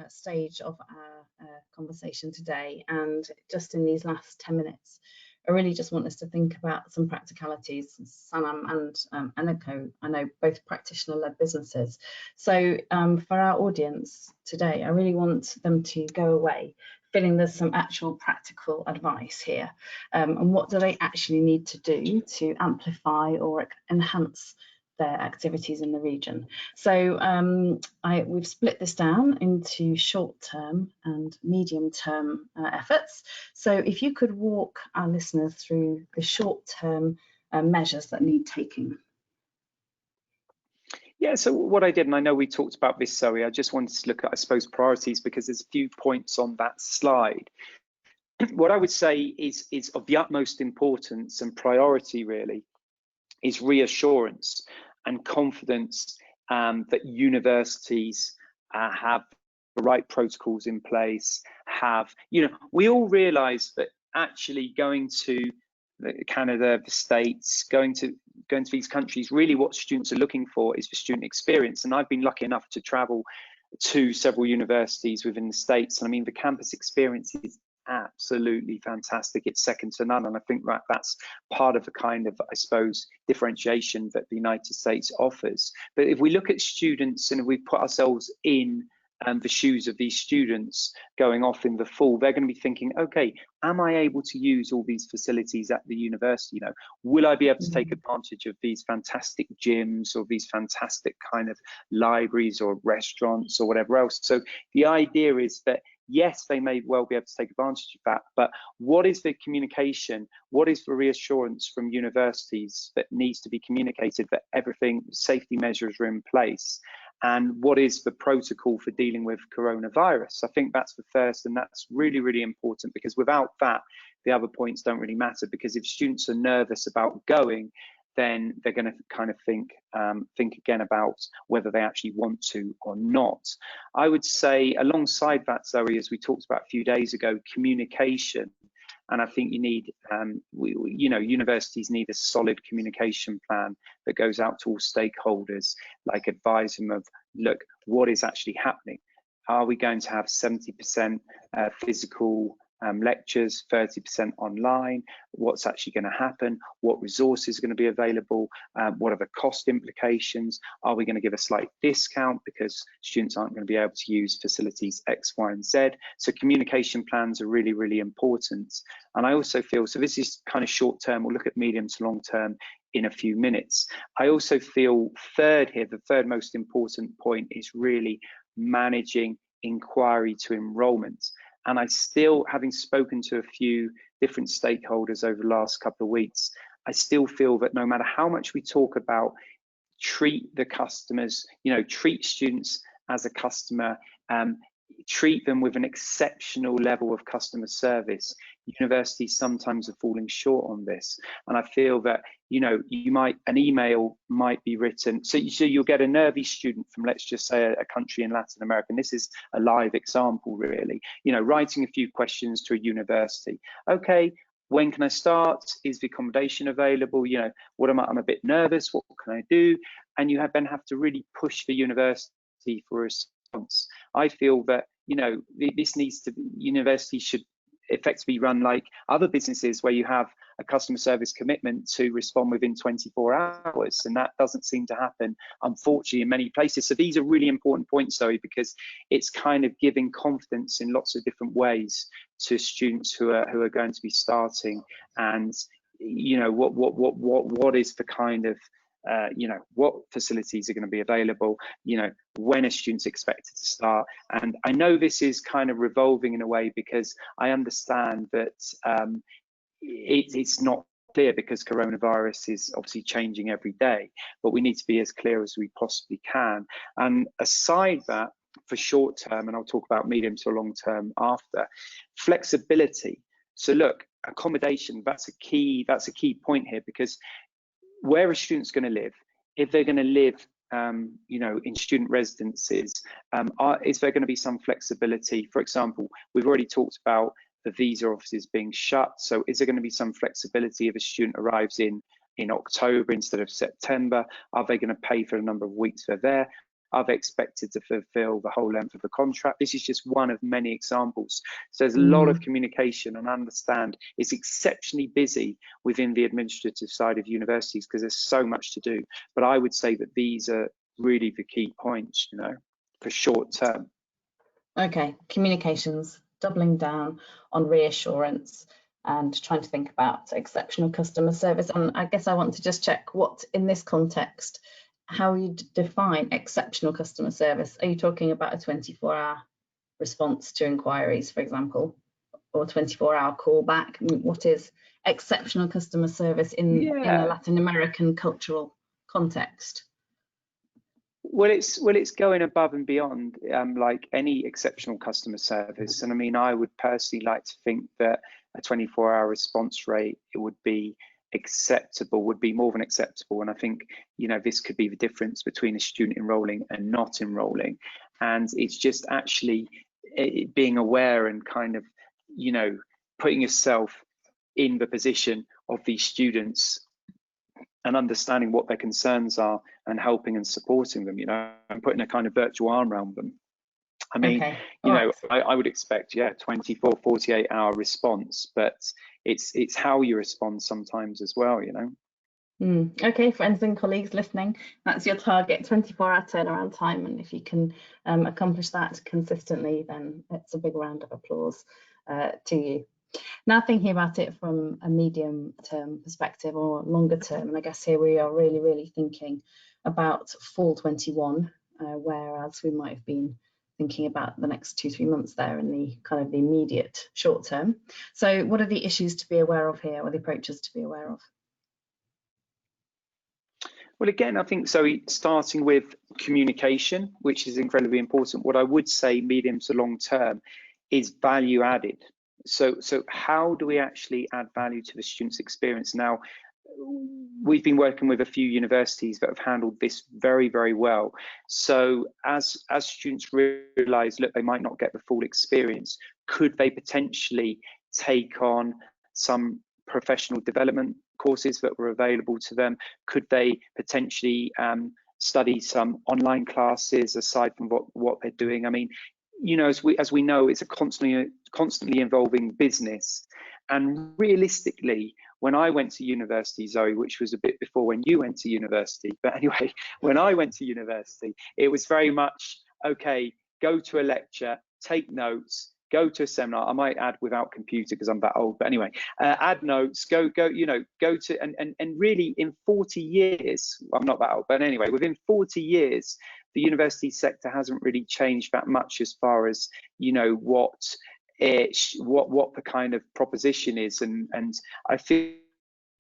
stage of our conversation today, and just in these last 10 minutes, I really just want us to think about some practicalities. Sanam and Aniko, I know, both practitioner-led businesses. So for our audience today, I really want them to go away feeling there's some actual practical advice here, and what do they actually need to do to amplify or enhance their activities in the region. So we've split this down into short-term and medium-term efforts. So if you could walk our listeners through the short-term measures that need taking. Yeah, so what I did, and I know we talked about this, Zoe, I just wanted to look at, I suppose, priorities, because there's a few points on that slide. What I would say is of the utmost importance and priority, really, is reassurance and confidence that universities have the right protocols in place, you know, we all realize that actually going to Canada, the States, going to going to these countries, really what students are looking for is for student experience. And I've been lucky enough to travel to several universities within the States. And I mean, the campus experience is absolutely fantastic. It's second to none. And I think that's part of the kind of, I suppose, differentiation that the United States offers. But if we look at students and if we put ourselves in the shoes of these students going off in the fall, they're going to be thinking, okay, am I able to use all these facilities at the university? You know, will I be able to take advantage of these fantastic gyms or these fantastic kind of libraries or restaurants or whatever else? So the idea is that yes, they may well be able to take advantage of that, but what is the communication? What is the reassurance from universities that needs to be communicated that everything, safety measures are in place? And what is the protocol for dealing with coronavirus? I think that's the first, and that's really, really important, because without that, the other points don't really matter. Because if students are nervous about going, then they're going to kind of think again about whether they actually want to or not. I would say alongside that, Zoe, as we talked about a few days ago, communication. And I think you need, you know, universities need a solid communication plan that goes out to all stakeholders, like advise them of, look, what is actually happening? Are we going to have 70% physical lectures, 30% online? What's actually going to happen? What resources are going to be available? What are the cost implications? Are we going to give a slight discount because students aren't going to be able to use facilities X, Y, and Z? So communication plans are really, really important. And I also feel, so this is kind of short term, we'll look at medium to long term in a few minutes. I also feel third here, the third most important point is really managing inquiry to enrolment. And I still, having spoken to a few different stakeholders over the last couple of weeks, I still feel that no matter how much we talk about treat the customers, you know, treat students as a customer, treat them with an exceptional level of customer service, universities sometimes are falling short on this. And I feel that, you know, an email might be written, so you'll get a nervy student from, let's just say, a country in Latin America, and this is a live example really, you know, writing a few questions to a university. Okay, when can I start? Is the accommodation available? You know, I'm a bit nervous, what can I do? And you then have to really push the university for a response. I feel that, you know, this needs to be, universities should effectively run like other businesses where you have a customer service commitment to respond within 24 hours, and that doesn't seem to happen, unfortunately, in many places. So these are really important points, Zoe, because it's kind of giving confidence in lots of different ways to students who are going to be starting, and you know, what is the kind of you know, what facilities are going to be available, you know, when are students expected to start? And I know this is kind of revolving in a way, because I understand that it's not clear, because coronavirus is obviously changing every day, but we need to be as clear as we possibly can. And aside that, for short term, and I'll talk about medium to long term after, flexibility. So look, accommodation, that's a key point here, because where are students going to live? If they're going to live, you know, in student residences, is there going to be some flexibility? For example, we've already talked about the visa offices being shut. So is there going to be some flexibility if a student arrives in October instead of September? Are they going to pay for a number of weeks they're there? Are they expected to fulfill the whole length of the contract? This is just one of many examples. So there's a lot of communication, and I understand it's exceptionally busy within the administrative side of universities because there's so much to do. But I would say that these are really the key points, you know, for short term. Okay, communications, doubling down on reassurance and trying to think about exceptional customer service. And I guess I want to just check what, in this context, how you define exceptional customer service. Are you talking about a 24-hour response to inquiries, for example, or 24-hour callback? What is exceptional customer service in a Latin American cultural context? Well, it's going above and beyond like any exceptional customer service. And I mean, I would personally like to think that a 24-hour response rate, it would be acceptable, would be more than acceptable. And I think, you know, this could be the difference between a student enrolling and not enrolling. And it's just actually being aware and kind of, you know, putting yourself in the position of these students and understanding what their concerns are and helping and supporting them, you know, and putting a kind of virtual arm around them. I mean, Okay. you know, I would expect, yeah, 24, 48-hour response, but it's how you respond sometimes as well, you know. Okay, friends and colleagues listening, that's your target, 24-hour turnaround time. And if you can accomplish that consistently, then it's a big round of applause to you. Now thinking about it from a medium-term perspective or longer term, and I guess here we are really thinking about fall 21, whereas we might have been thinking about the next 2-3 months there in the kind of the immediate short term. So what are the issues to be aware of here, or the approaches to be aware of? Well, again, I think so. Starting with communication, which is incredibly important. What I would say, medium to long term, is value added. So how do we actually add value to the student's experience? Now, we've been working with a few universities that have handled this very well. So as students realize, look, they might not get the full experience, could they potentially take on some professional development courses that were available to them? Could they potentially study some online classes aside from what they're doing? I mean, you know, as we know, it's a constantly evolving business. And realistically, when I went to university, Zoe, which was a bit before when you went to university, but anyway, when I went to university, it was very much, okay, go to a lecture, take notes, go to a seminar. I might add without computer because I'm that old, but anyway, add notes, go to, and really in 40 years, I'm not that old, but anyway, within 40 years, the university sector hasn't really changed that much as far as, you know, what the kind of proposition is, and I feel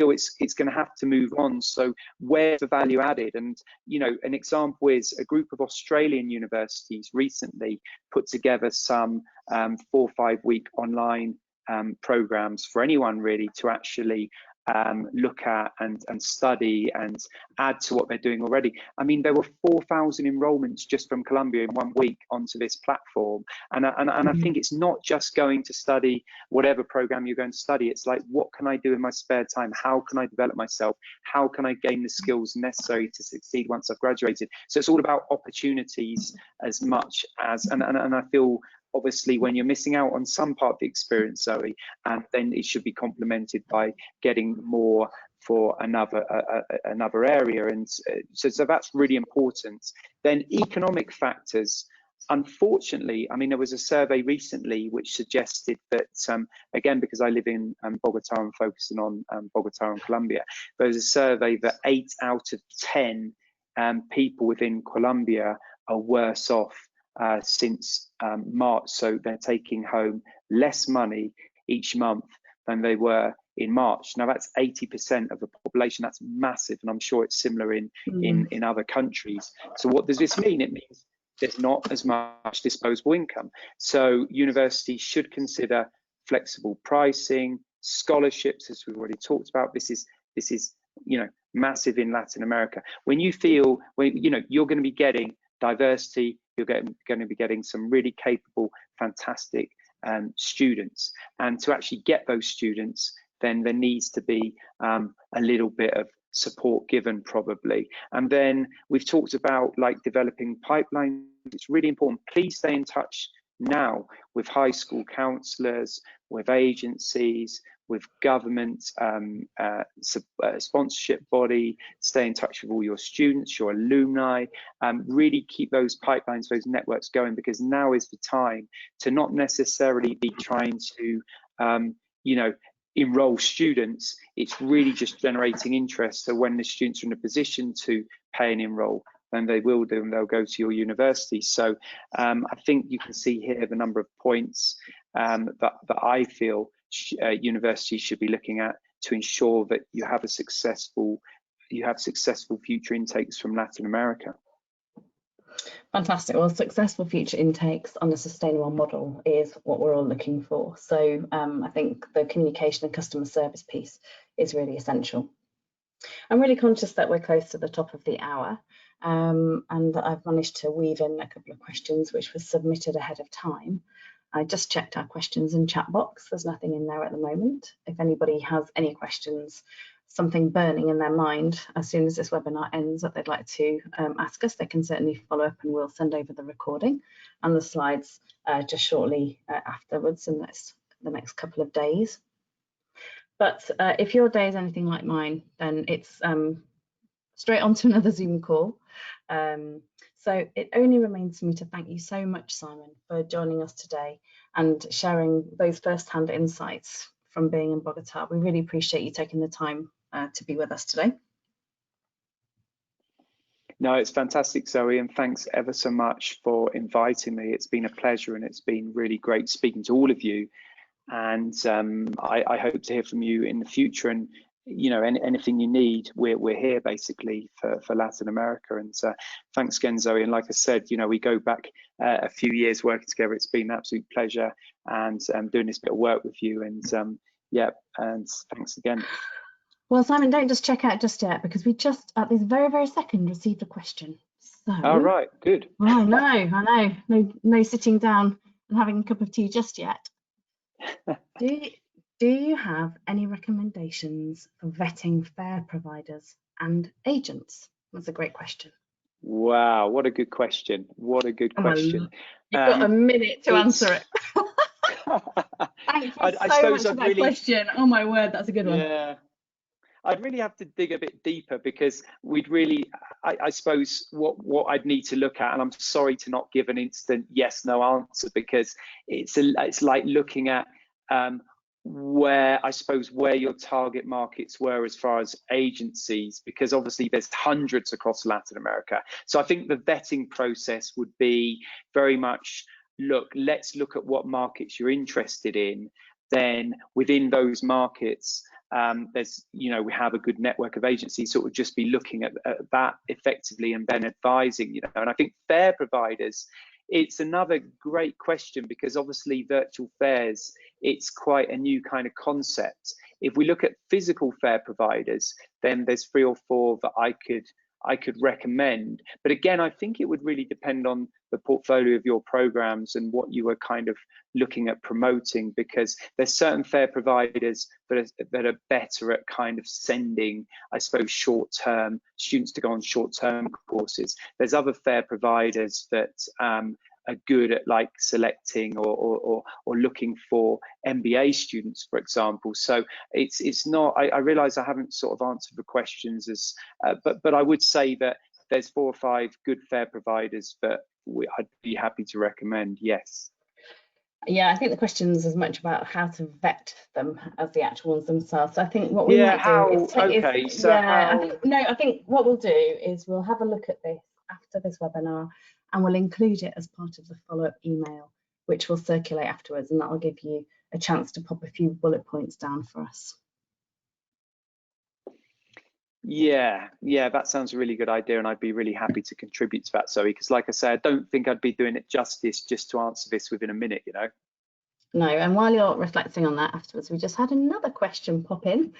it's going to have to move on. So where's the value added? And, you know, an example is a group of Australian universities recently put together some 4 or 5 week online programs for anyone really to actually look at and study and add to what they're doing already. I mean, there were 4,000 enrollments just from Colombia in 1 week onto this platform. And I think it's not just going to study whatever program you're going to study. It's like, what can I do in my spare time? How can I develop myself? How can I gain the skills necessary to succeed once I've graduated? So it's all about opportunities as much as, and I feel, obviously, when you're missing out on some part of the experience, Zoe, and then it should be complemented by getting more for another area, and so that's really important. Then economic factors. Unfortunately, I mean, there was a survey recently which suggested that, again, because I live in Bogota and focusing on Bogota and Colombia, there was a survey that 8 out of 10 people within Colombia are worse off since March. So they're taking home less money each month than they were in March. Now that's 80% of the population. That's massive, and I'm sure it's similar in other countries. So what does this mean? It means there's not as much disposable income. So universities should consider flexible pricing, scholarships, as we've already talked about. This is you know, massive in Latin America. When you feel, you know, you're going to be getting diversity, you're going to be getting some really capable, fantastic students, and to actually get those students, then there needs to be a little bit of support given, probably. And then we've talked about like developing pipelines. It's really important. Please stay in touch now with high school counselors, with agencies, with government sponsorship body. Stay in touch with all your students, your alumni. Really keep those pipelines, those networks going, because now is the time to not necessarily be trying to, you know, enroll students. It's really just generating interest. So when the students are in a position to pay and enroll, then they will do, and they'll go to your university. So I think you can see here the number of points that I feel universities should be looking at to ensure that you have successful future intakes from Latin America. Fantastic. Well, successful future intakes on a sustainable model is what we're all looking for. So I think the communication and customer service piece is really essential. I'm really conscious that we're close to the top of the hour, and I've managed to weave in a couple of questions which were submitted ahead of time. I just checked our questions in chat box. There's nothing in there at the moment. If anybody has any questions something burning in their mind as soon as this webinar ends that they'd like to ask us, they can certainly follow up, and we'll send over the recording and the slides just shortly afterwards in the next couple of days. But if your day is anything like mine, then it's straight on to another Zoom call. So it only remains for me to thank you so much, Simon, for joining us today and sharing those first-hand insights from being in Bogota. We really appreciate you taking the time to be with us today. No, it's fantastic, Zoe, and thanks ever so much for inviting me. It's been a pleasure, and it's been really great speaking to all of you. And I hope to hear from you in the future. And you know, anything you need, we're here basically for Latin America. And thanks again, Zoe. And like I said, you know, we go back a few years working together. It's been an absolute pleasure, and doing this bit of work with you. And yeah, and thanks again. Well, Simon, don't just check out just yet, because we just at this very second received a question. So, all right, good. I know. No sitting down and having a cup of tea just yet. Do you have any recommendations for vetting fare providers and agents? That's a great question. Wow, what a good question. What a good question. You've got a minute to answer it. Thank you so much for that question. Oh my word, that's a good one. Yeah. I'd really have to dig a bit deeper, because we'd really, I suppose what I'd need to look at, and I'm sorry to not give an instant yes, no answer, because it's like looking at where your target markets were as far as agencies, because obviously there's hundreds across Latin America. So I think the vetting process would be very much, let's look at what markets you're interested in. Then within those markets, there's, you know, we have a good network of agencies, so it would just be looking at that effectively and then advising, you know. And I think fare providers, it's another great question, because obviously virtual fares, it's quite a new kind of concept. If we look at physical fare providers, then there's 3 or 4 that I could recommend. But again, I think it would really depend on the portfolio of your programs and what you were kind of looking at promoting, because there's certain fare providers that are better at kind of sending, I suppose, short-term students to go on short-term courses. There's other fare providers that are good at like selecting or looking for MBA students, for example. So it's not, I realize I haven't sort of answered the questions as, but I would say that there's 4 or 5 good fare providers that I'd be happy to recommend, yes. Yeah, I think the question is as much about how to vet them as the actual ones themselves. So I think what we might do is, I think what we'll do is we'll have a look at this after this webinar, and we'll include it as part of the follow-up email, which will circulate afterwards, and that will give you a chance to pop a few bullet points down for us. Yeah, that sounds a really good idea, and I'd be really happy to contribute to that, Zoe, because like I say, I don't think I'd be doing it justice just to answer this within a minute, you know. No, and while you're reflecting on that afterwards, we just had another question pop in,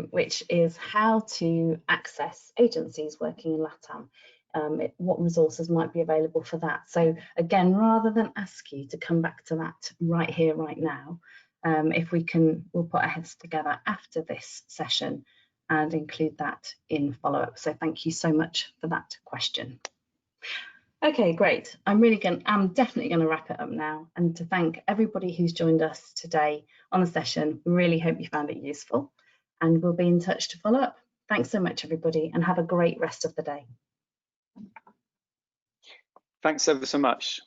which is how to access agencies working in LatAm. What resources might be available for that. So again, rather than ask you to come back to that right here, right now, if we can, we'll put our heads together after this session and include that in follow-up. So thank you so much for that question. Okay, great. I'm definitely going to wrap it up now, and to thank everybody who's joined us today on the session. We really hope you found it useful, and we'll be in touch to follow up. Thanks so much, everybody, and have a great rest of the day. Thanks ever so much.